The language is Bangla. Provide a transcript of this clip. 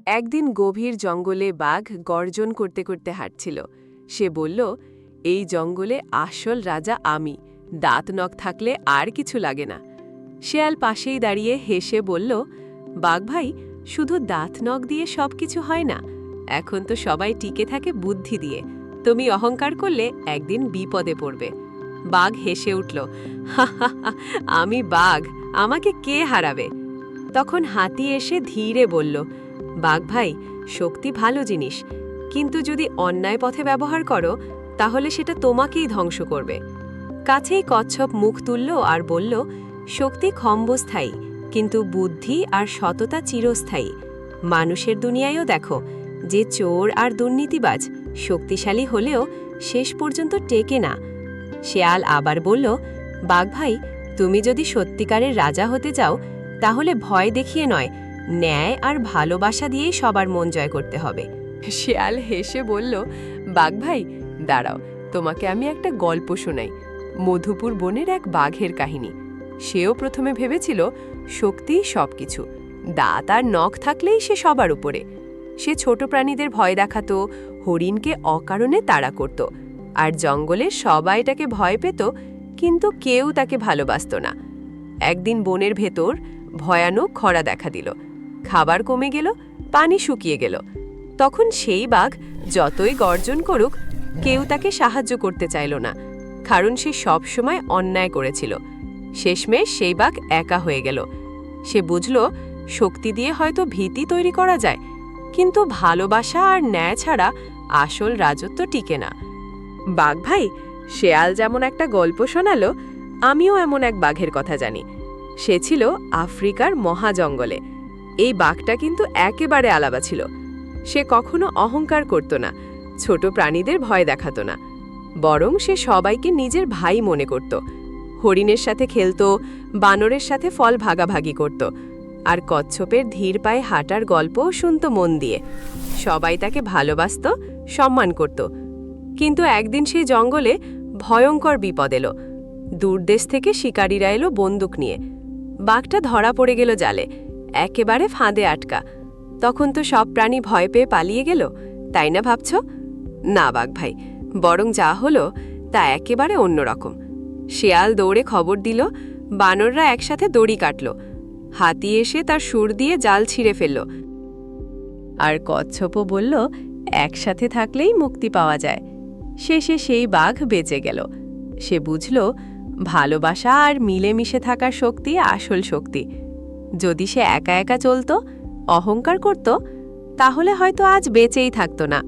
একদিন গভীর জঙ্গলে বাঘ গর্জন করতে করতে হাঁটছিল। সে বলল, এই জঙ্গলে আসল রাজা আমি, দাঁত নখ থাকলে আর কিছু লাগে না। শেয়াল পাশেই দাঁড়িয়ে হেসে বলল, বাঘ ভাই, শুধু দাঁত নখ দিয়ে সব কিছু হয় না, এখন তো সবাই টিকে থাকে বুদ্ধি দিয়ে। তুমি অহংকার করলে একদিন বিপদে পড়বে। বাঘ হেসে উঠল, হা হা হা, আমি বাঘ, আমাকে কে হারাবে? তখন হাতি এসে ধীরে বলল, বাঘ ভাই, শক্তি ভালো জিনিস, কিন্তু যদি অন্যায় পথে ব্যবহার করো তাহলে সেটা তোমাকেই ধ্বংস করবে। কাছেই কচ্ছপ মুখ তুলল আর বলল, শক্তি ক্ষণস্থায়ী, কিন্তু বুদ্ধি আর সততা চিরস্থায়ী। মানুষের দুনিয়ায়ও দেখো, যে চোর আর দুর্নীতিবাজ শক্তিশালী হলেও শেষ পর্যন্ত টেকে না। শেয়াল আবার বলল, বাঘ ভাই, তুমি যদি সত্যিকারের রাজা হতে চাও তাহলে ভয় দেখিয়ে নয়, ন্যায় আর ভালোবাসা দিয়েই সবার মন জয় করতে হবে। শেয়াল হেসে বলল, বাঘ ভাই, দাঁড়াও, তোমাকে আমি একটা গল্প শোনাই। মধুপুর বনের এক বাঘের কাহিনী। সেও প্রথমে ভেবেছিল শক্তিই সবকিছু, দাঁত আর নখ থাকলেই সে সবার উপরে। সে ছোট প্রাণীদের ভয় দেখাতো, হরিণকে অকারণে তাড়া করত, আর জঙ্গলে সবাই তাকে ভয় পেত, কিন্তু কেউ তাকে ভালোবাসত না। একদিন বনের ভেতর ভয়ানক খরা দেখা দিল। খাবার কমে গেল, পানি শুকিয়ে গেল। তখন সেই বাঘ যতই গর্জন করুক, কেউ তাকে সাহায্য করতে চাইল না, কারণ সে সব সময় অন্যায় করেছিল। শেষমেশ সেই বাঘ একা হয়ে গেল। সে বুঝল, শক্তি দিয়ে হয়তো ভীতি তৈরি করা যায়, কিন্তু ভালোবাসা আর ন্যায় ছাড়া আসল রাজত্ব টিকে না। বাঘ ভাই, শেয়াল যেমন একটা গল্প শোনালো, আমিও এমন এক বাঘের কথা জানি। সে ছিল আফ্রিকার মহাজঙ্গলে। এই বাঘটা কিন্তু একেবারে আলাদা ছিল। সে কখনো অহংকার করত না, ছোট প্রাণীদের ভয় দেখাতো না, বরং সে সবাইকে নিজের ভাই মনে করত। হরিণের সাথে খেলত, বানরের সাথে ফল ভাগাভাগি করত, আর কচ্ছপের ধীর পায়ে হাঁটার গল্পও শুনত মন দিয়ে। সবাই তাকে ভালোবাসত, সম্মান করত। কিন্তু একদিন সেই জঙ্গলে ভয়ঙ্কর বিপদ এলো। দূরদেশ থেকে শিকারীরা এলো বন্দুক নিয়ে। বাঘটা ধরা পড়ে গেল জালে, একেবারে ফাঁদে আটকা। তখন তো সব প্রাণী ভয় পেয়ে পালিয়ে গেল, তাই না ভাবছ? না বাঘ ভাই, বরং যা হলো তা একেবারে অন্যরকম। শেয়াল দৌড়ে খবর দিল, বানররা একসাথে দড়ি কাটল, হাতি এসে তার সুর দিয়ে জাল ছিঁড়ে ফেলল, আর কচ্ছপও বলল, একসাথে থাকলেই মুক্তি পাওয়া যায়। শেষে সেই বাঘ বেঁচে গেল। সে বুঝল, ভালোবাসা আর মিলেমিশে থাকার শক্তি আসল শক্তি। যদি সে একা একা চলত, অহংকার করত, তাহলে হয়তো আজ বেঁচেই থাকত না।